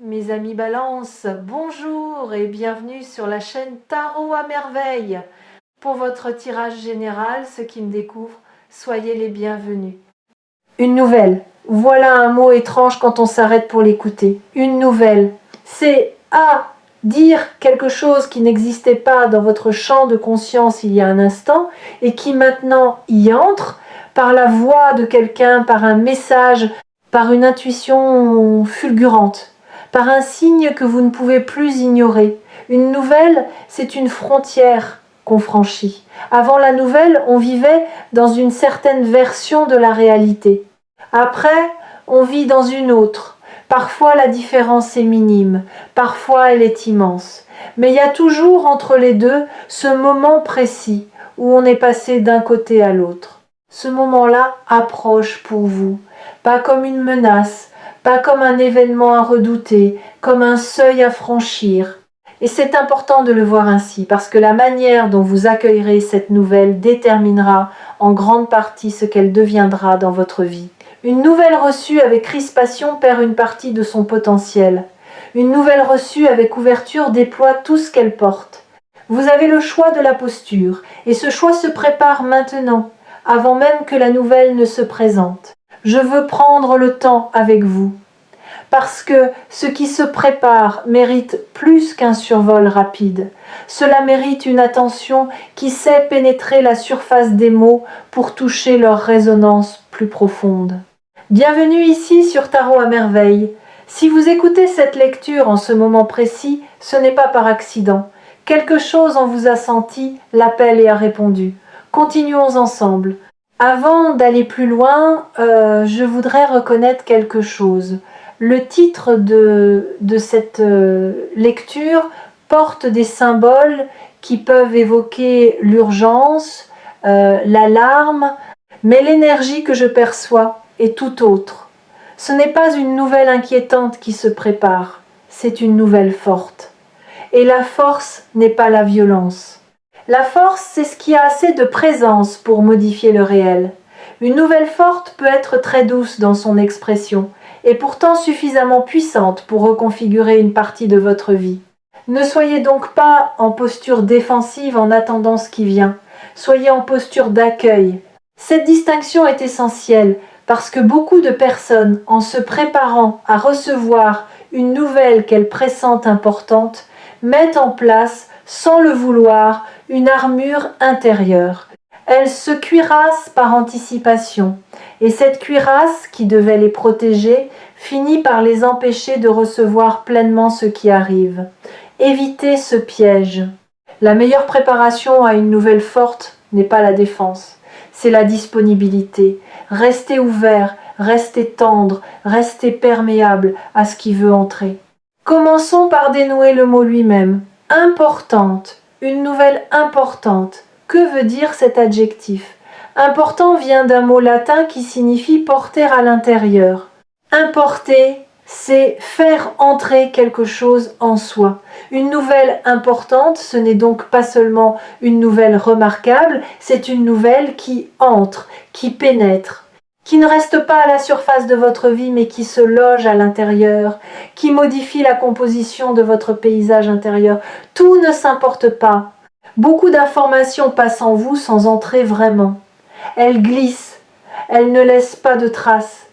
Mes amis Balance, bonjour et bienvenue sur la chaîne Tarot à merveille. Pour votre tirage général, ceux qui me découvrent, soyez les bienvenus. Une nouvelle. Voilà un mot étrange quand on s'arrête pour l'écouter. Une nouvelle. C'est dire quelque chose qui n'existait pas dans votre champ de conscience il y a un instant et qui maintenant y entre par la voix de quelqu'un, par un message, par une intuition fulgurante, par un signe que vous ne pouvez plus ignorer. Une nouvelle, c'est une frontière qu'on franchit. Avant la nouvelle, on vivait dans une certaine version de la réalité. Après, on vit dans une autre. Parfois, la différence est minime, parfois elle est immense. Mais il y a toujours entre les deux ce moment précis où on est passé d'un côté à l'autre. Ce moment-là approche pour vous, pas comme une menace, pas comme un événement à redouter, comme un seuil à franchir. Et c'est important de le voir ainsi, parce que la manière dont vous accueillerez cette nouvelle déterminera en grande partie ce qu'elle deviendra dans votre vie. Une nouvelle reçue avec crispation perd une partie de son potentiel. Une nouvelle reçue avec ouverture déploie tout ce qu'elle porte. Vous avez le choix de la posture, et ce choix se prépare maintenant, avant même que la nouvelle ne se présente. Je veux prendre le temps avec vous, parce que ce qui se prépare mérite plus qu'un survol rapide. Cela mérite une attention qui sait pénétrer la surface des mots pour toucher leur résonance plus profonde. Bienvenue ici sur Tarot à merveille. Si vous écoutez cette lecture en ce moment précis, ce n'est pas par accident. Quelque chose en vous a senti l'appel et a répondu. Continuons ensemble. Avant d'aller plus loin, je voudrais reconnaître quelque chose. Le titre de cette lecture porte des symboles qui peuvent évoquer l'urgence, l'alarme, mais l'énergie que je perçois est tout autre. Ce n'est pas une nouvelle inquiétante qui se prépare, c'est une nouvelle forte. Et la force n'est pas la violence. La force, c'est ce qui a assez de présence pour modifier le réel. Une nouvelle forte peut être très douce dans son expression, et pourtant suffisamment puissante pour reconfigurer une partie de votre vie. Ne soyez donc pas en posture défensive en attendant ce qui vient. Soyez en posture d'accueil. Cette distinction est essentielle parce que beaucoup de personnes, en se préparant à recevoir une nouvelle qu'elles pressentent importante, mettent en place, sans le vouloir, une armure intérieure. Elles se cuirassent par anticipation, et cette cuirasse, qui devait les protéger, finit par les empêcher de recevoir pleinement ce qui arrive. Évitez ce piège. La meilleure préparation à une nouvelle forte n'est pas la défense, c'est la disponibilité. Restez ouvert, restez tendre, restez perméable à ce qui veut entrer. Commençons par dénouer le mot lui-même. Importante, une nouvelle importante. Que veut dire cet adjectif? Important vient d'un mot latin qui signifie porter à l'intérieur. Importer, c'est faire entrer quelque chose en soi. Une nouvelle importante, ce n'est donc pas seulement une nouvelle remarquable, c'est une nouvelle qui entre, qui pénètre, qui ne reste pas à la surface de votre vie, mais qui se loge à l'intérieur, qui modifie la composition de votre paysage intérieur. Tout ne s'importe pas. Beaucoup d'informations passent en vous sans entrer vraiment. Elles glissent, elles ne laissent pas de traces.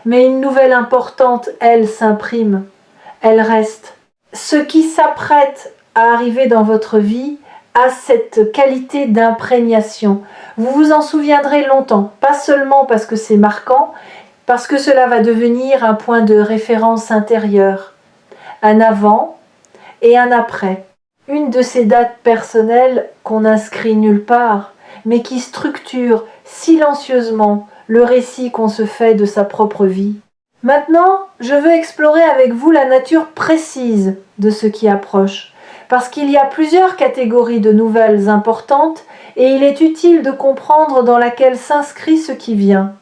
Mais une nouvelle importante, elle, s'imprime, elle reste. Ce qui s'apprête à arriver dans votre vie a cette qualité d'imprégnation. Vous vous en souviendrez longtemps, pas seulement parce que c'est marquant, parce que cela va devenir un point de référence intérieure, un avant et un après. Une de ces dates personnelles qu'on n'inscrit nulle part, mais qui structure silencieusement le récit qu'on se fait de sa propre vie. Maintenant, je veux explorer avec vous la nature précise de ce qui approche, parce qu'il y a plusieurs catégories de nouvelles importantes et il est utile de comprendre dans laquelle s'inscrit ce qui vient.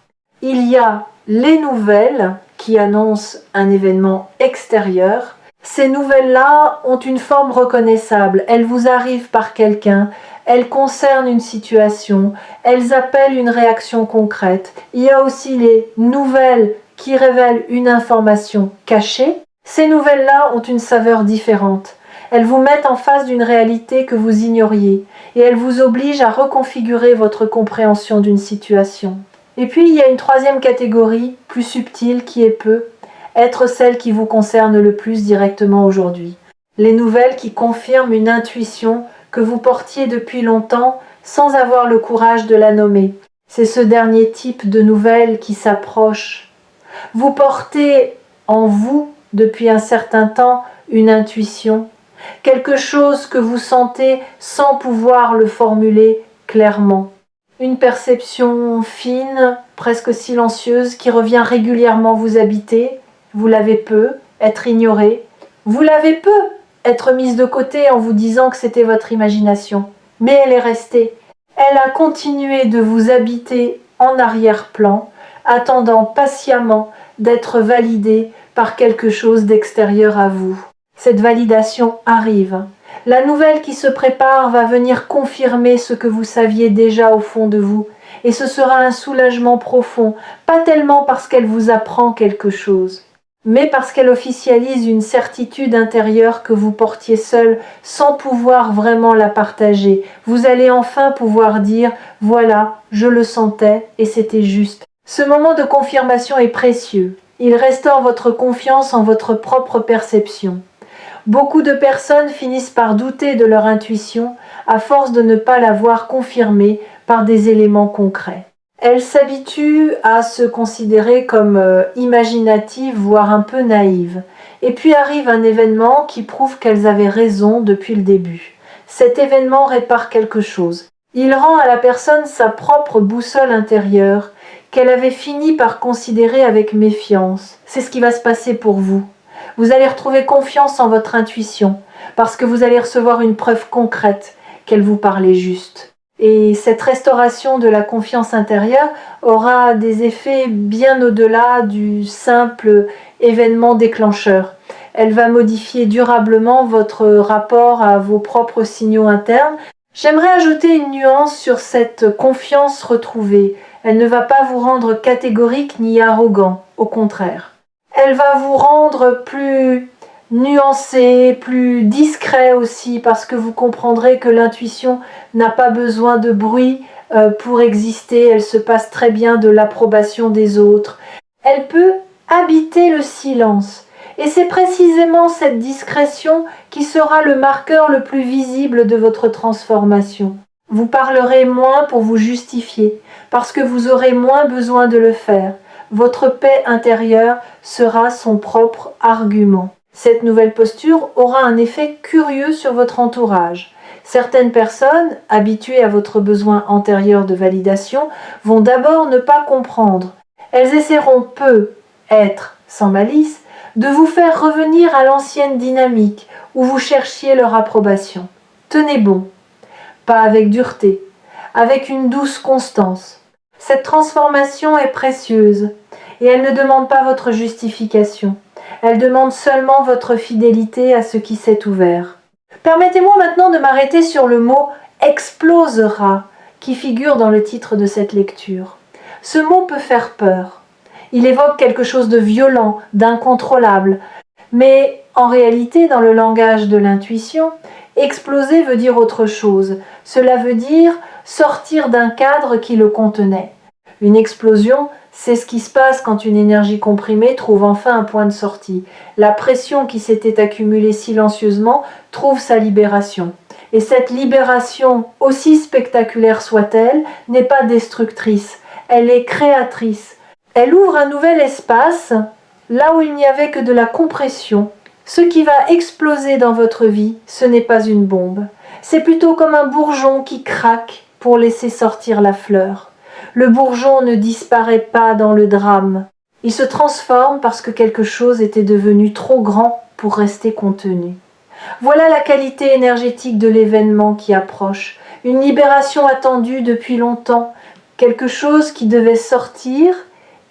Il y a les nouvelles qui annoncent un événement extérieur. Ces nouvelles-là ont une forme reconnaissable, elles vous arrivent par quelqu'un, elles concernent une situation, elles appellent une réaction concrète. Il y a aussi les nouvelles qui révèlent une information cachée, Ces nouvelles-là ont une saveur différente. Elles vous mettent en face d'une réalité que vous ignoriez et elles vous obligent à reconfigurer votre compréhension d'une situation. Et puis il y a une troisième catégorie, plus subtile, qui est être celle qui vous concerne le plus directement aujourd'hui. Les nouvelles qui confirment une intuition que vous portiez depuis longtemps sans avoir le courage de la nommer. C'est ce dernier type de nouvelles qui s'approche. Vous portez en vous, depuis un certain temps, une intuition, quelque chose que vous sentez sans pouvoir le formuler clairement. Une perception fine, presque silencieuse, qui revient régulièrement vous habiter. Vous l'avez peu, être ignorée. Vous l'avez peu, être mise de côté en vous disant que c'était votre imagination. Mais elle est restée. Elle a continué de vous habiter en arrière-plan, attendant patiemment d'être validée par quelque chose d'extérieur à vous. Cette validation arrive. La nouvelle qui se prépare va venir confirmer ce que vous saviez déjà au fond de vous. Et ce sera un soulagement profond, pas tellement parce qu'elle vous apprend quelque chose, mais parce qu'elle officialise une certitude intérieure que vous portiez seul sans pouvoir vraiment la partager. Vous allez enfin pouvoir dire « Voilà, je le sentais et c'était juste ». Ce moment de confirmation est précieux. Il restaure votre confiance en votre propre perception. Beaucoup de personnes finissent par douter de leur intuition à force de ne pas la voir confirmée par des éléments concrets. Elles s'habituent à se considérer comme imaginatives, voire un peu naïves. Et puis arrive un événement qui prouve qu'elles avaient raison depuis le début. Cet événement répare quelque chose. Il rend à la personne sa propre boussole intérieure, qu'elle avait fini par considérer avec méfiance. C'est ce qui va se passer pour vous. Vous allez retrouver confiance en votre intuition, parce que vous allez recevoir une preuve concrète qu'elle vous parlait juste. Et cette restauration de la confiance intérieure aura des effets bien au-delà du simple événement déclencheur. Elle va modifier durablement votre rapport à vos propres signaux internes. J'aimerais ajouter une nuance sur cette confiance retrouvée. Elle ne va pas vous rendre catégorique ni arrogant, au contraire. Elle va vous rendre plus nuancé, plus discret aussi, parce que vous comprendrez que l'intuition n'a pas besoin de bruit pour exister. Elle se passe très bien de l'approbation des autres. Elle peut habiter le silence. Et c'est précisément cette discrétion qui sera le marqueur le plus visible de votre transformation. Vous parlerez moins pour vous justifier, parce que vous aurez moins besoin de le faire. Votre paix intérieure sera son propre argument. Cette nouvelle posture aura un effet curieux sur votre entourage. Certaines personnes, habituées à votre besoin antérieur de validation, vont d'abord ne pas comprendre. Elles essaieront être sans malice, de vous faire revenir à l'ancienne dynamique où vous cherchiez leur approbation. Tenez bon, pas avec dureté, avec une douce constance. Cette transformation est précieuse et elle ne demande pas votre justification. Elle demande seulement votre fidélité à ce qui s'est ouvert. Permettez-moi maintenant de m'arrêter sur le mot « explosera » qui figure dans le titre de cette lecture. Ce mot peut faire peur. Il évoque quelque chose de violent, d'incontrôlable. Mais en réalité, dans le langage de l'intuition, exploser veut dire autre chose. Cela veut dire sortir d'un cadre qui le contenait. Une explosion, c'est ce qui se passe quand une énergie comprimée trouve enfin un point de sortie. La pression qui s'était accumulée silencieusement trouve sa libération. Et cette libération, aussi spectaculaire soit-elle, n'est pas destructrice. Elle est créatrice. Elle ouvre un nouvel espace, là où il n'y avait que de la compression. Ce qui va exploser dans votre vie, ce n'est pas une bombe. C'est plutôt comme un bourgeon qui craque pour laisser sortir la fleur. Le bourgeon ne disparaît pas dans le drame. Il se transforme parce que quelque chose était devenu trop grand pour rester contenu. Voilà la qualité énergétique de l'événement qui approche. Une libération attendue depuis longtemps. Quelque chose qui devait sortir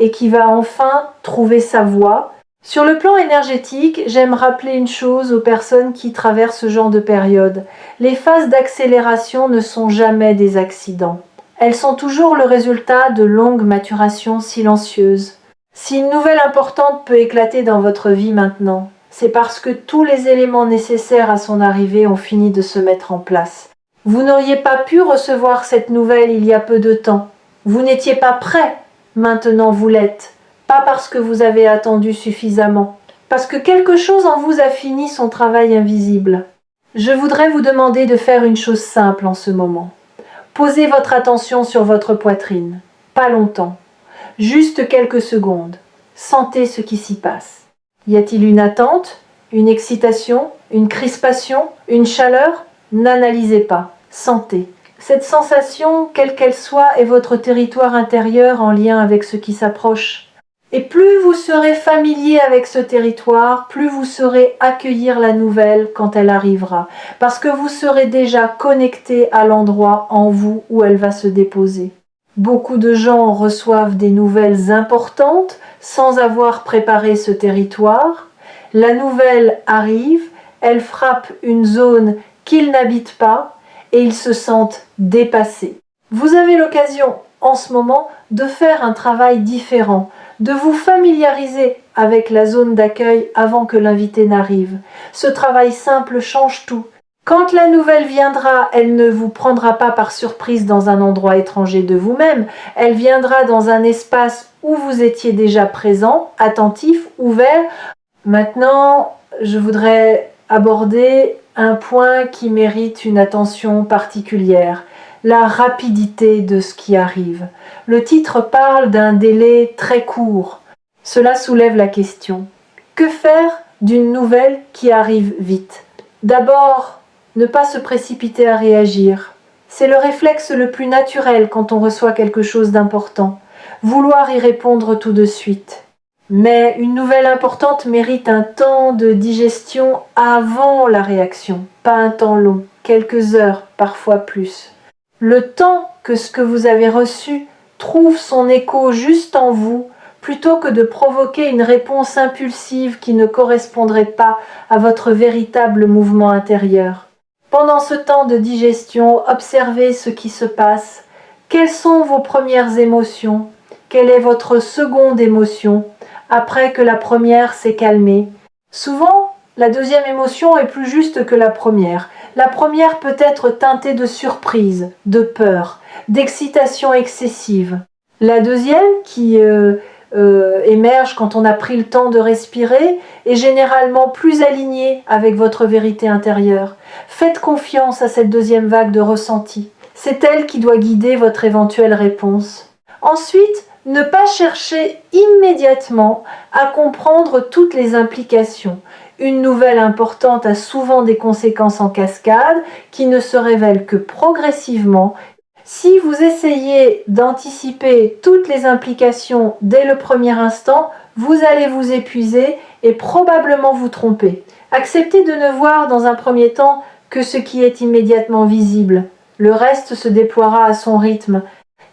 et qui va enfin trouver sa voie. Sur le plan énergétique, j'aime rappeler une chose aux personnes qui traversent ce genre de période. Les phases d'accélération ne sont jamais des accidents. Elles sont toujours le résultat de longues maturations silencieuses. Si une nouvelle importante peut éclater dans votre vie maintenant, c'est parce que tous les éléments nécessaires à son arrivée ont fini de se mettre en place. Vous n'auriez pas pu recevoir cette nouvelle il y a peu de temps. Vous n'étiez pas prêt, maintenant vous l'êtes. Pas parce que vous avez attendu suffisamment, parce que quelque chose en vous a fini son travail invisible. Je voudrais vous demander de faire une chose simple en ce moment. Posez votre attention sur votre poitrine. Pas longtemps. Juste quelques secondes. Sentez ce qui s'y passe. Y a-t-il une attente, une excitation, une crispation, une chaleur? N'analysez pas. Sentez. Cette sensation, quelle qu'elle soit, est votre territoire intérieur en lien avec ce qui s'approche. Et plus vous serez familier avec ce territoire, plus vous saurez accueillir la nouvelle quand elle arrivera, parce que vous serez déjà connecté à l'endroit en vous où elle va se déposer. Beaucoup de gens reçoivent des nouvelles importantes sans avoir préparé ce territoire. La nouvelle arrive, elle frappe une zone qu'ils n'habitent pas et ils se sentent dépassés. Vous avez l'occasion en ce moment de faire un travail différent, de vous familiariser avec la zone d'accueil avant que l'invité n'arrive. Ce travail simple change tout. Quand la nouvelle viendra, elle ne vous prendra pas par surprise dans un endroit étranger de vous-même, elle viendra dans un espace où vous étiez déjà présent, attentif, ouvert. Maintenant, je voudrais aborder un point qui mérite une attention particulière, la rapidité de ce qui arrive. Le titre parle d'un délai très court. Cela soulève la question. Que faire d'une nouvelle qui arrive vite? D'abord, ne pas se précipiter à réagir. C'est le réflexe le plus naturel quand on reçoit quelque chose d'important. Vouloir y répondre tout de suite. Mais une nouvelle importante mérite un temps de digestion avant la réaction, pas un temps long, quelques heures, parfois plus. Le temps que ce que vous avez reçu trouve son écho juste en vous, plutôt que de provoquer une réponse impulsive qui ne correspondrait pas à votre véritable mouvement intérieur. Pendant ce temps de digestion, observez ce qui se passe. Quelles sont vos premières émotions? Quelle est votre seconde émotion après que la première s'est calmée? Souvent, la deuxième émotion est plus juste que la première. La première peut être teintée de surprise, de peur, d'excitation excessive. La deuxième, qui émerge quand on a pris le temps de respirer, est généralement plus alignée avec votre vérité intérieure. Faites confiance à cette deuxième vague de ressenti. C'est elle qui doit guider votre éventuelle réponse. Ensuite, ne pas chercher immédiatement à comprendre toutes les implications. Une nouvelle importante a souvent des conséquences en cascade qui ne se révèlent que progressivement. Si vous essayez d'anticiper toutes les implications dès le premier instant, vous allez vous épuiser et probablement vous tromper. Acceptez de ne voir dans un premier temps que ce qui est immédiatement visible. Le reste se déploiera à son rythme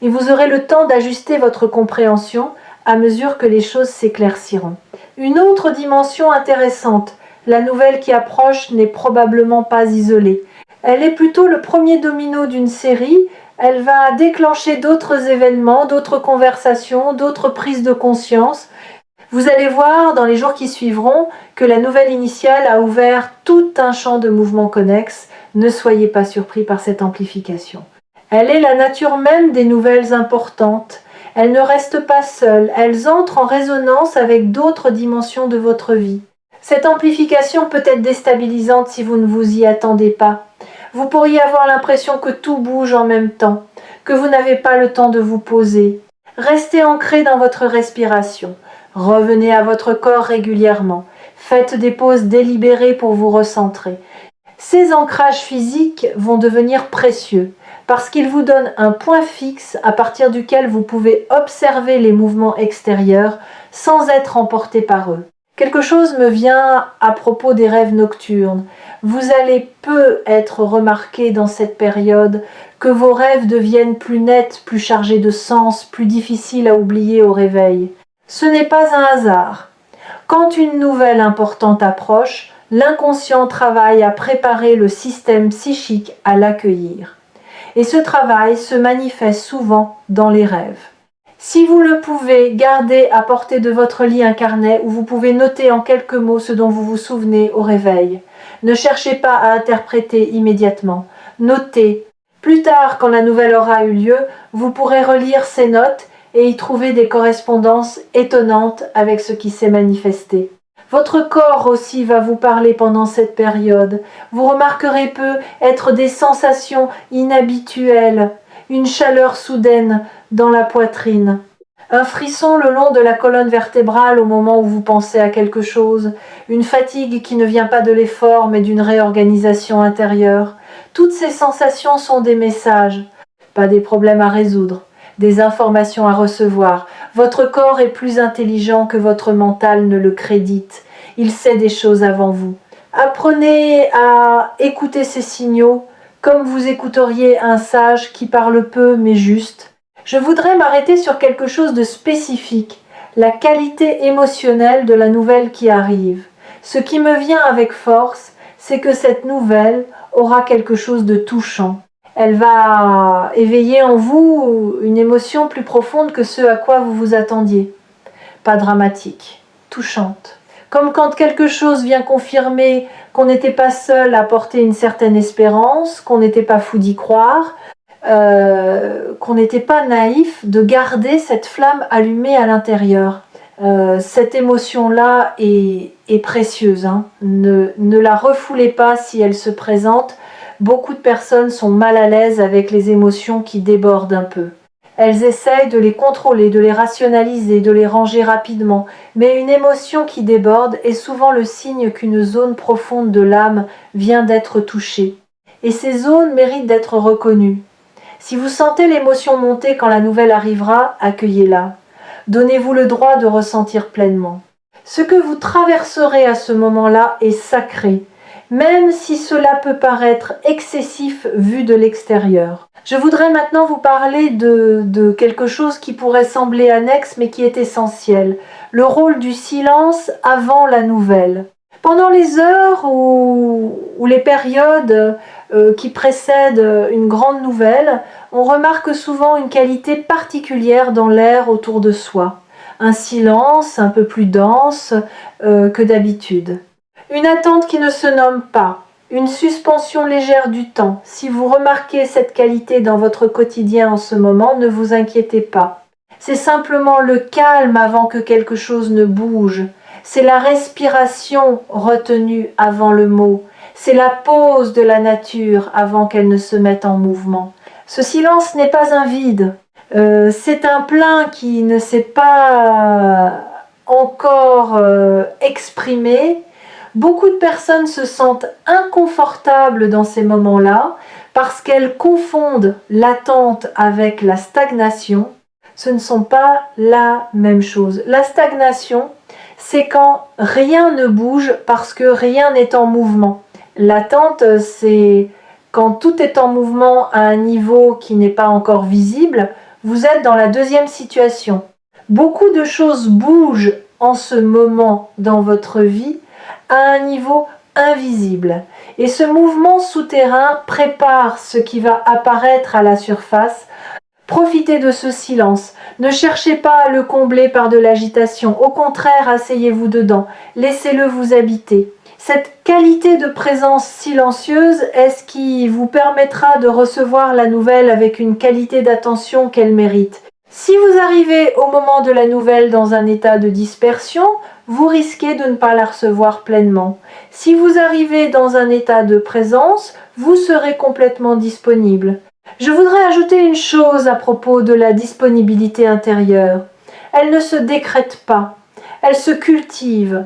et vous aurez le temps d'ajuster votre compréhension à mesure que les choses s'éclairciront. Une autre dimension intéressante, la nouvelle qui approche n'est probablement pas isolée. Elle est plutôt le premier domino d'une série. Elle va déclencher d'autres événements, d'autres conversations, d'autres prises de conscience. Vous allez voir dans les jours qui suivront que la nouvelle initiale a ouvert tout un champ de mouvements connexes. Ne soyez pas surpris par cette amplification. Elle est la nature même des nouvelles importantes. Elles ne restent pas seules, elles entrent en résonance avec d'autres dimensions de votre vie. Cette amplification peut être déstabilisante si vous ne vous y attendez pas. Vous pourriez avoir l'impression que tout bouge en même temps, que vous n'avez pas le temps de vous poser. Restez ancré dans votre respiration. Revenez à votre corps régulièrement. Faites des pauses délibérées pour vous recentrer. Ces ancrages physiques vont devenir précieux parce qu'ils vous donnent un point fixe à partir duquel vous pouvez observer les mouvements extérieurs sans être emporté par eux. Quelque chose me vient à propos des rêves nocturnes. Vous allez peu être remarqué dans cette période que vos rêves deviennent plus nets, plus chargés de sens, plus difficiles à oublier au réveil. Ce n'est pas un hasard. Quand une nouvelle importante approche, l'inconscient travaille à préparer le système psychique à l'accueillir. Et ce travail se manifeste souvent dans les rêves. Si vous le pouvez, gardez à portée de votre lit un carnet où vous pouvez noter en quelques mots ce dont vous vous souvenez au réveil. Ne cherchez pas à interpréter immédiatement. Notez. Plus tard, quand la nouvelle aura eu lieu, vous pourrez relire ces notes et y trouver des correspondances étonnantes avec ce qui s'est manifesté. Votre corps aussi va vous parler pendant cette période. Vous remarquerez peu être des sensations inhabituelles, une chaleur soudaine dans la poitrine, un frisson le long de la colonne vertébrale au moment où vous pensez à quelque chose, une fatigue qui ne vient pas de l'effort mais d'une réorganisation intérieure. Toutes ces sensations sont des messages, pas des problèmes à résoudre, des informations à recevoir. Votre corps est plus intelligent que votre mental ne le crédite. Il sait des choses avant vous. Apprenez à écouter ces signaux comme vous écouteriez un sage qui parle peu mais juste. Je voudrais m'arrêter sur quelque chose de spécifique, la qualité émotionnelle de la nouvelle qui arrive. Ce qui me vient avec force, c'est que cette nouvelle aura quelque chose de touchant. Elle va éveiller en vous une émotion plus profonde que ce à quoi vous vous attendiez. Pas dramatique, touchante. Comme quand quelque chose vient confirmer qu'on n'était pas seul à porter une certaine espérance, qu'on n'était pas fou d'y croire, qu'on n'était pas naïf de garder cette flamme allumée à l'intérieur. Cette émotion-là est précieuse. Ne la refoulez pas si elle se présente. Beaucoup de personnes sont mal à l'aise avec les émotions qui débordent un peu. Elles essayent de les contrôler, de les rationaliser, de les ranger rapidement. Mais une émotion qui déborde est souvent le signe qu'une zone profonde de l'âme vient d'être touchée. Et ces zones méritent d'être reconnues. Si vous sentez l'émotion monter quand la nouvelle arrivera, accueillez-la. Donnez-vous le droit de ressentir pleinement. Ce que vous traverserez à ce moment-là est sacré, même si cela peut paraître excessif vu de l'extérieur. Je voudrais maintenant vous parler de quelque chose qui pourrait sembler annexe mais qui est essentiel, le rôle du silence avant la nouvelle. Pendant les heures ou les périodes qui précèdent une grande nouvelle, on remarque souvent une qualité particulière dans l'air autour de soi. Un silence un peu plus dense que d'habitude. Une attente qui ne se nomme pas. Une suspension légère du temps. Si vous remarquez cette qualité dans votre quotidien en ce moment, ne vous inquiétez pas. C'est simplement le calme avant que quelque chose ne bouge. C'est la respiration retenue avant le mot. C'est la pause de la nature avant qu'elle ne se mette en mouvement. Ce silence n'est pas un vide. C'est un plein qui ne s'est pas encore exprimé. Beaucoup de personnes se sentent inconfortables dans ces moments-là parce qu'elles confondent l'attente avec la stagnation. Ce ne sont pas la même chose. La stagnation, c'est quand rien ne bouge parce que rien n'est en mouvement. L'attente, c'est quand tout est en mouvement à un niveau qui n'est pas encore visible. Vous êtes dans la deuxième situation. Beaucoup de choses bougent en ce moment dans votre vie à un niveau invisible. Et ce mouvement souterrain prépare ce qui va apparaître à la surface. Profitez de ce silence. Ne cherchez pas à le combler par de l'agitation. Au contraire, asseyez-vous dedans. Laissez-le vous habiter. Cette qualité de présence silencieuse est ce qui vous permettra de recevoir la nouvelle avec une qualité d'attention qu'elle mérite. Si vous arrivez au moment de la nouvelle dans un état de dispersion, vous risquez de ne pas la recevoir pleinement. Si vous arrivez dans un état de présence, vous serez complètement disponible. Je voudrais ajouter une chose à propos de la disponibilité intérieure. Elle ne se décrète pas, elle se cultive.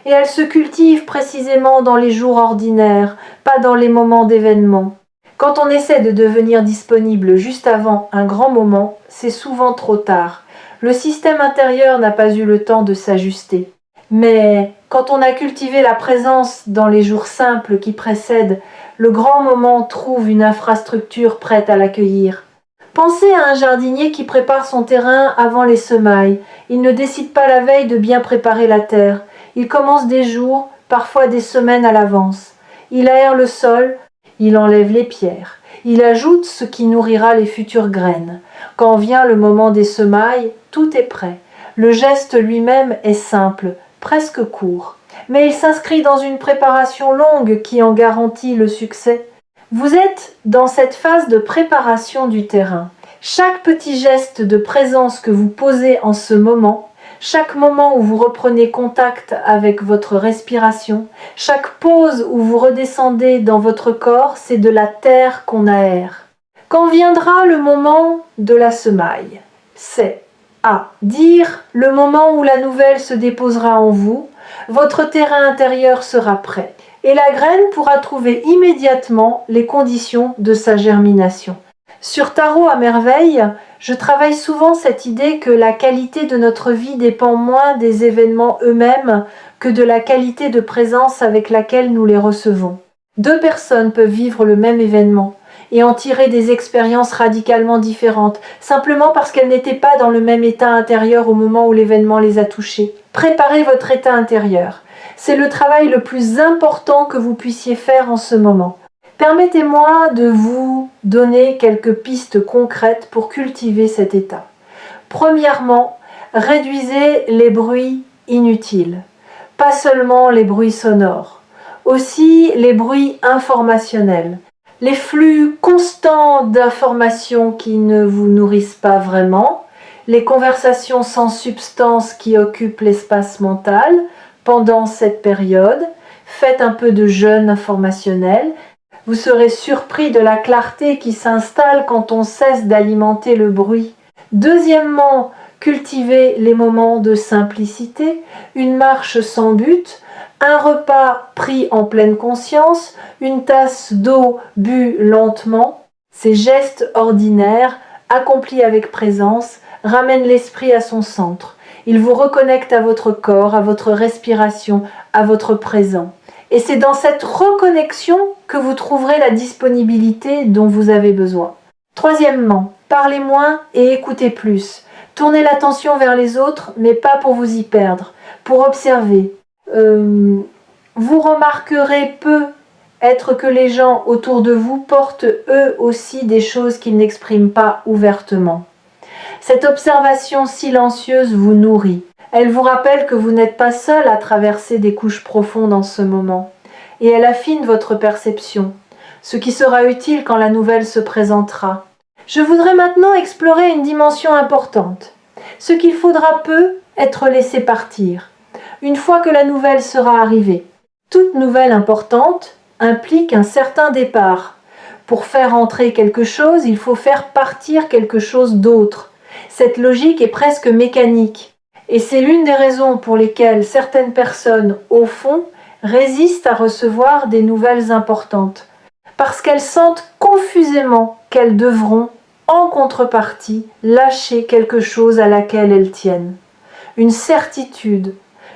Et elle se cultive précisément dans les jours ordinaires, pas dans les moments d'événement. Quand on essaie de devenir disponible juste avant un grand moment, c'est souvent trop tard. Le système intérieur n'a pas eu le temps de s'ajuster. Mais quand on a cultivé la présence dans les jours simples qui précèdent, le grand moment trouve une infrastructure prête à l'accueillir. Pensez à un jardinier qui prépare son terrain avant les semailles. Il ne décide pas la veille de bien préparer la terre. Il commence des jours, parfois des semaines à l'avance. Il aère le sol, il enlève les pierres. Il ajoute ce qui nourrira les futures graines. Quand vient le moment des semailles, tout est prêt. Le geste lui-même est simple, presque court. Mais il s'inscrit dans une préparation longue qui en garantit le succès. Vous êtes dans cette phase de préparation du terrain. Chaque petit geste de présence que vous posez en ce moment, chaque moment où vous reprenez contact avec votre respiration, chaque pause où vous redescendez dans votre corps, c'est de la terre qu'on aère. Quand viendra le moment de la semaille, c'est à dire le moment où la nouvelle se déposera en vous, votre terrain intérieur sera prêt et la graine pourra trouver immédiatement les conditions de sa germination. Sur Tarot à merveille, je travaille souvent cette idée que la qualité de notre vie dépend moins des événements eux-mêmes que de la qualité de présence avec laquelle nous les recevons. Deux personnes peuvent vivre le même événement et en tirer des expériences radicalement différentes, simplement parce qu'elles n'étaient pas dans le même état intérieur au moment où l'événement les a touchées. Préparez votre état intérieur. C'est le travail le plus important que vous puissiez faire en ce moment. Permettez-moi de vous donner quelques pistes concrètes pour cultiver cet état. Premièrement, réduisez les bruits inutiles. Pas seulement les bruits sonores, aussi les bruits informationnels. Les flux constants d'informations qui ne vous nourrissent pas vraiment, les conversations sans substance qui occupent l'espace mental pendant cette période. Faites un peu de jeûne informationnel. Vous serez surpris de la clarté qui s'installe quand on cesse d'alimenter le bruit. Deuxièmement, cultivez les moments de simplicité, une marche sans but, un repas pris en pleine conscience, une tasse d'eau bue lentement. Ces gestes ordinaires, accomplis avec présence, ramènent l'esprit à son centre. Ils vous reconnectent à votre corps, à votre respiration, à votre présent. Et c'est dans cette reconnexion que vous trouverez la disponibilité dont vous avez besoin. Troisièmement, parlez moins et écoutez plus. Tournez l'attention vers les autres, mais pas pour vous y perdre, pour observer. Vous remarquerez peu être que les gens autour de vous portent eux aussi des choses qu'ils n'expriment pas ouvertement. Cette observation silencieuse vous nourrit. Elle vous rappelle que vous n'êtes pas seul à traverser des couches profondes en ce moment. Et elle affine votre perception, ce qui sera utile quand la nouvelle se présentera. Je voudrais maintenant explorer une dimension importante. Ce qu'il faudra peu être laissé partir, une fois que la nouvelle sera arrivée. Toute nouvelle importante implique un certain départ. Pour faire entrer quelque chose, il faut faire partir quelque chose d'autre. Cette logique est presque mécanique. Et c'est l'une des raisons pour lesquelles certaines personnes, au fond, résistent à recevoir des nouvelles importantes. Parce qu'elles sentent confusément qu'elles devront, en contrepartie, lâcher quelque chose à laquelle elles tiennent. Une certitude,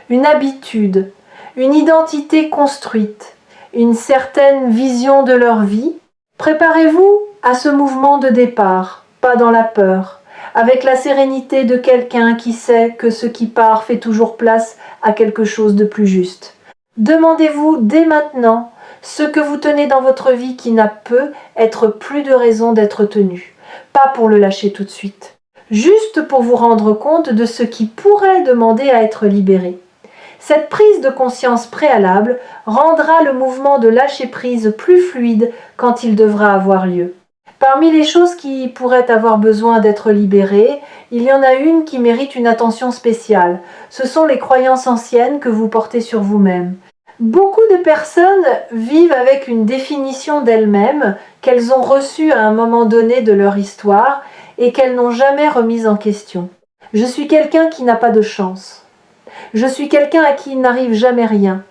une habitude, une identité construite, une certaine vision de leur vie. Préparez-vous à ce mouvement de départ, pas dans la peur, avec la sérénité de quelqu'un qui sait que ce qui part fait toujours place à quelque chose de plus juste. Demandez-vous dès maintenant ce que vous tenez dans votre vie qui n'a peut être plus de raison d'être tenu, pas pour le lâcher tout de suite, juste pour vous rendre compte de ce qui pourrait demander à être libéré. Cette prise de conscience préalable rendra le mouvement de lâcher-prise plus fluide quand il devra avoir lieu. Parmi les choses qui pourraient avoir besoin d'être libérées, il y en a une qui mérite une attention spéciale. Ce sont les croyances anciennes que vous portez sur vous-même. Beaucoup de personnes vivent avec une définition d'elles-mêmes qu'elles ont reçue à un moment donné de leur histoire et qu'elles n'ont jamais remise en question. Je suis quelqu'un qui n'a pas de chance. Je suis quelqu'un à qui il n'arrive jamais rien.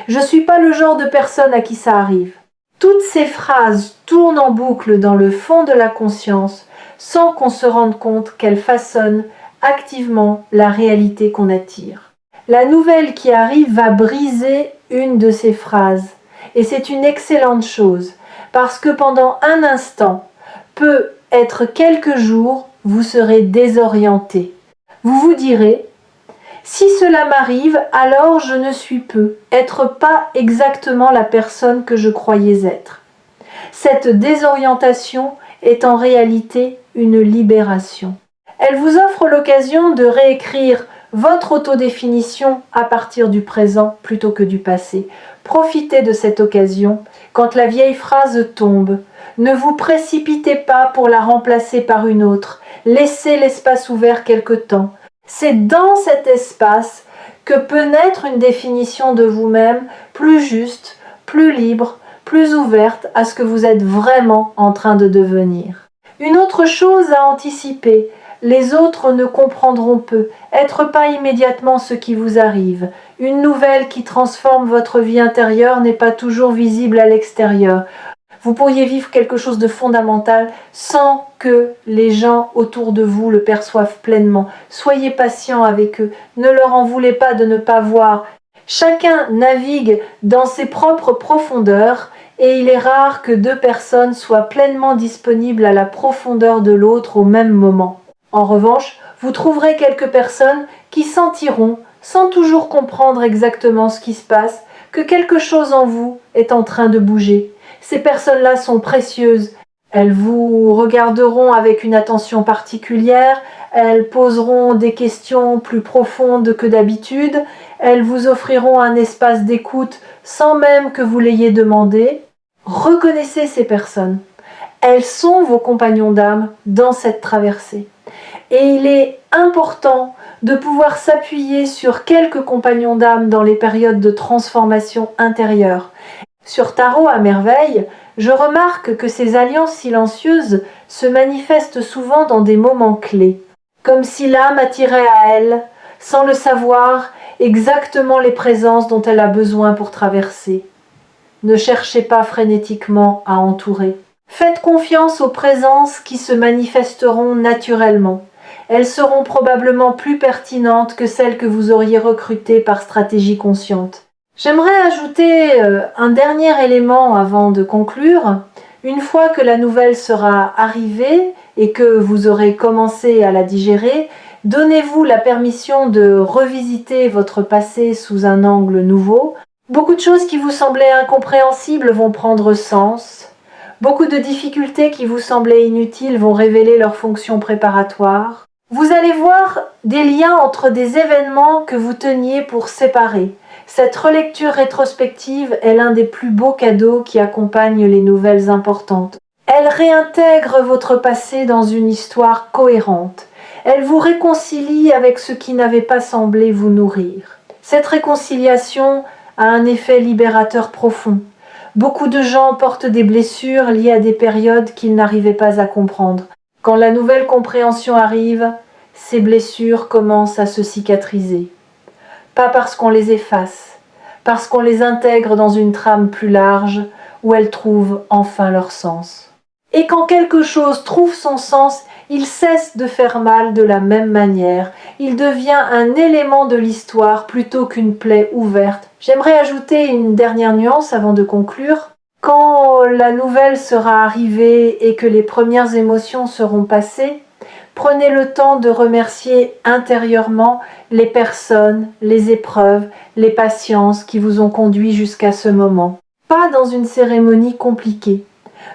Je ne suis pas le genre de personne à qui ça arrive. Toutes ces phrases tournent en boucle dans le fond de la conscience sans qu'on se rende compte qu'elles façonnent activement la réalité qu'on attire. La nouvelle qui arrive va briser une de ces phrases et c'est une excellente chose parce que pendant un instant, peut être quelques jours, vous serez désorienté. Vous vous direz: si cela m'arrive, alors je ne suis peu, être pas exactement la personne que je croyais être. Cette désorientation est en réalité une libération. Elle vous offre l'occasion de réécrire votre autodéfinition à partir du présent plutôt que du passé. Profitez de cette occasion quand la vieille phrase tombe. Ne vous précipitez pas pour la remplacer par une autre. Laissez l'espace ouvert quelque temps. C'est dans cet espace que peut naître une définition de vous-même plus juste, plus libre, plus ouverte à ce que vous êtes vraiment en train de devenir. Une autre chose à anticiper, les autres ne comprendront peu, être pas immédiatement ce qui vous arrive. Une nouvelle qui transforme votre vie intérieure n'est pas toujours visible à l'extérieur. Vous pourriez vivre quelque chose de fondamental sans que les gens autour de vous le perçoivent pleinement. Soyez patient avec eux, ne leur en voulez pas de ne pas voir. Chacun navigue dans ses propres profondeurs et il est rare que deux personnes soient pleinement disponibles à la profondeur de l'autre au même moment. En revanche, vous trouverez quelques personnes qui sentiront, sans toujours comprendre exactement ce qui se passe, que quelque chose en vous est en train de bouger. Ces personnes-là sont précieuses. Elles vous regarderont avec une attention particulière, elles poseront des questions plus profondes que d'habitude, elles vous offriront un espace d'écoute sans même que vous l'ayez demandé. Reconnaissez ces personnes. Elles sont vos compagnons d'âme dans cette traversée. Et il est important de pouvoir s'appuyer sur quelques compagnons d'âme dans les périodes de transformation intérieure. Sur Tarot à merveille, je remarque que ces alliances silencieuses se manifestent souvent dans des moments clés, comme si l'âme attirait à elle, sans le savoir, exactement les présences dont elle a besoin pour traverser. Ne cherchez pas frénétiquement à entourer. Faites confiance aux présences qui se manifesteront naturellement. Elles seront probablement plus pertinentes que celles que vous auriez recrutées par stratégie consciente. J'aimerais ajouter un dernier élément avant de conclure. Une fois que la nouvelle sera arrivée et que vous aurez commencé à la digérer, donnez-vous la permission de revisiter votre passé sous un angle nouveau. Beaucoup de choses qui vous semblaient incompréhensibles vont prendre sens. Beaucoup de difficultés qui vous semblaient inutiles vont révéler leur fonction préparatoire. Vous allez voir des liens entre des événements que vous teniez pour séparer. Cette relecture rétrospective est l'un des plus beaux cadeaux qui accompagnent les nouvelles importantes. Elle réintègre votre passé dans une histoire cohérente. Elle vous réconcilie avec ce qui n'avait pas semblé vous nourrir. Cette réconciliation a un effet libérateur profond. Beaucoup de gens portent des blessures liées à des périodes qu'ils n'arrivaient pas à comprendre. Quand la nouvelle compréhension arrive, ces blessures commencent à se cicatriser. Pas parce qu'on les efface, parce qu'on les intègre dans une trame plus large où elles trouvent enfin leur sens. Et quand quelque chose trouve son sens, il cesse de faire mal de la même manière. Il devient un élément de l'histoire plutôt qu'une plaie ouverte. J'aimerais ajouter une dernière nuance avant de conclure. Quand la nouvelle sera arrivée et que les premières émotions seront passées, prenez le temps de remercier intérieurement les personnes, les épreuves, les patiences qui vous ont conduit jusqu'à ce moment. Pas dans une cérémonie compliquée,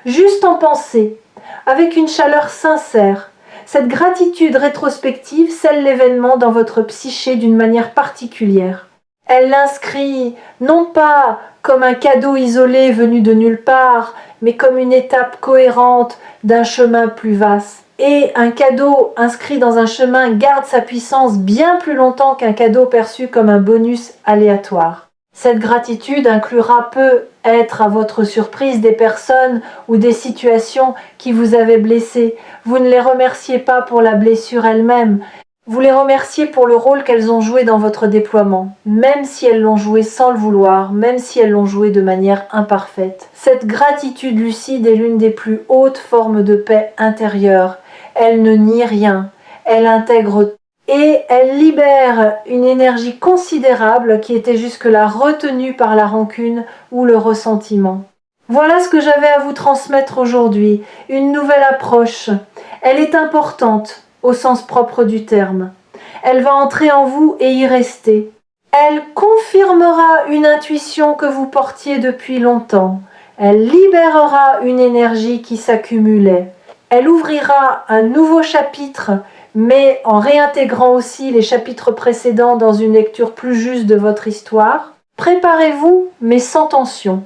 juste en pensée, avec une chaleur sincère. Cette gratitude rétrospective scelle l'événement dans votre psyché d'une manière particulière. Elle l'inscrit non pas comme un cadeau isolé venu de nulle part, mais comme une étape cohérente d'un chemin plus vaste. Et un cadeau inscrit dans un chemin garde sa puissance bien plus longtemps qu'un cadeau perçu comme un bonus aléatoire. Cette gratitude inclura peut-être à votre surprise des personnes ou des situations qui vous avaient blessé. Vous ne les remerciez pas pour la blessure elle-même. Vous les remerciez pour le rôle qu'elles ont joué dans votre déploiement, même si elles l'ont joué sans le vouloir, même si elles l'ont joué de manière imparfaite. Cette gratitude lucide est l'une des plus hautes formes de paix intérieure. Elle ne nie rien, elle intègre et elle libère une énergie considérable qui était jusque-là retenue par la rancune ou le ressentiment. Voilà ce que j'avais à vous transmettre aujourd'hui, une nouvelle approche. Elle est importante au sens propre du terme. Elle va entrer en vous et y rester. Elle confirmera une intuition que vous portiez depuis longtemps. Elle libérera une énergie qui s'accumulait. Elle ouvrira un nouveau chapitre, mais en réintégrant aussi les chapitres précédents dans une lecture plus juste de votre histoire. Préparez-vous, mais sans tension.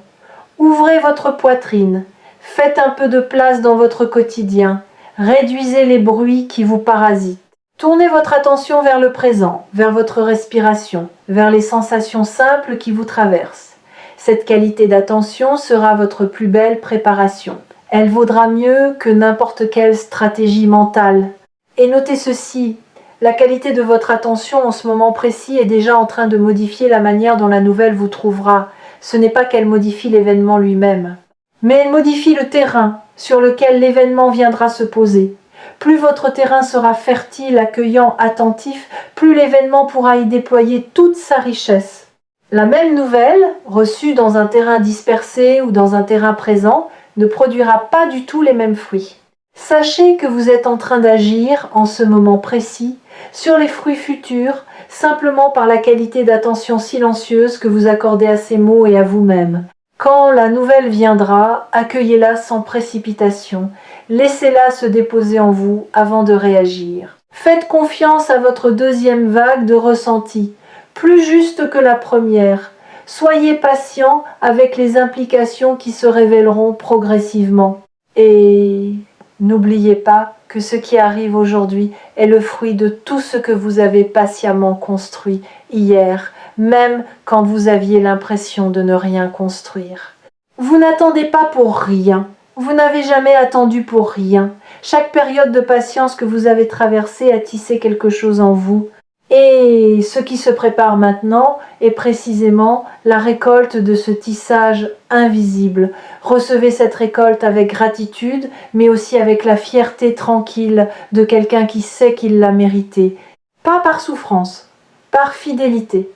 Ouvrez votre poitrine. Faites un peu de place dans votre quotidien. Réduisez les bruits qui vous parasitent. Tournez votre attention vers le présent, vers votre respiration, vers les sensations simples qui vous traversent. Cette qualité d'attention sera votre plus belle préparation. Elle vaudra mieux que n'importe quelle stratégie mentale. Et notez ceci, la qualité de votre attention en ce moment précis est déjà en train de modifier la manière dont la nouvelle vous trouvera. Ce n'est pas qu'elle modifie l'événement lui-même, mais elle modifie le terrain sur lequel l'événement viendra se poser. Plus votre terrain sera fertile, accueillant, attentif, plus l'événement pourra y déployer toute sa richesse. La même nouvelle, reçue dans un terrain dispersé ou dans un terrain présent, ne produira pas du tout les mêmes fruits. Sachez que vous êtes en train d'agir, en ce moment précis, sur les fruits futurs, simplement par la qualité d'attention silencieuse que vous accordez à ces mots et à vous-même. Quand la nouvelle viendra, accueillez-la sans précipitation. Laissez-la se déposer en vous avant de réagir. Faites confiance à votre deuxième vague de ressenti, plus juste que la première. Soyez patient avec les implications qui se révéleront progressivement. Et n'oubliez pas que ce qui arrive aujourd'hui est le fruit de tout ce que vous avez patiemment construit hier, même quand vous aviez l'impression de ne rien construire. Vous n'attendez pas pour rien. Vous n'avez jamais attendu pour rien. Chaque période de patience que vous avez traversée a tissé quelque chose en vous. Et ce qui se prépare maintenant est précisément la récolte de ce tissage invisible. Recevez cette récolte avec gratitude, mais aussi avec la fierté tranquille de quelqu'un qui sait qu'il l'a mérité. Pas par souffrance, par fidélité.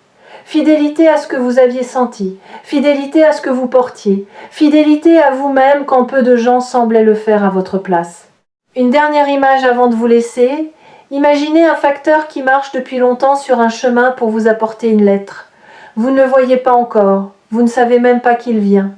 Fidélité à ce que vous aviez senti, fidélité à ce que vous portiez, fidélité à vous-même quand peu de gens semblaient le faire à votre place. Une dernière image avant de vous laisser. Imaginez un facteur qui marche depuis longtemps sur un chemin pour vous apporter une lettre. Vous ne le voyez pas encore, vous ne savez même pas qu'il vient.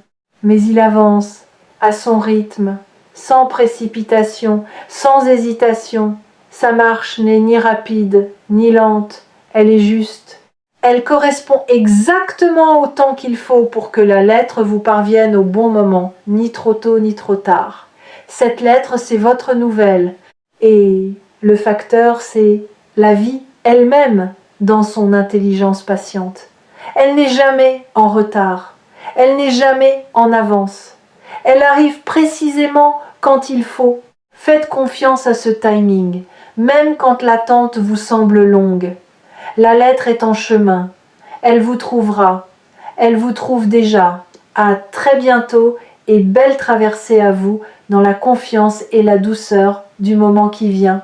Mais il avance, à son rythme, sans précipitation, sans hésitation. Sa marche n'est ni rapide, ni lente, elle est juste. Elle correspond exactement au temps qu'il faut pour que la lettre vous parvienne au bon moment, ni trop tôt ni trop tard. Cette lettre, c'est votre nouvelle. Et le facteur, c'est la vie elle-même dans son intelligence patiente. Elle n'est jamais en retard. Elle n'est jamais en avance. Elle arrive précisément quand il faut. Faites confiance à ce timing, même quand l'attente vous semble longue. La lettre est en chemin. Elle vous trouvera. Elle vous trouve déjà. À très bientôt et belle traversée à vous dans la confiance et la douceur du moment qui vient.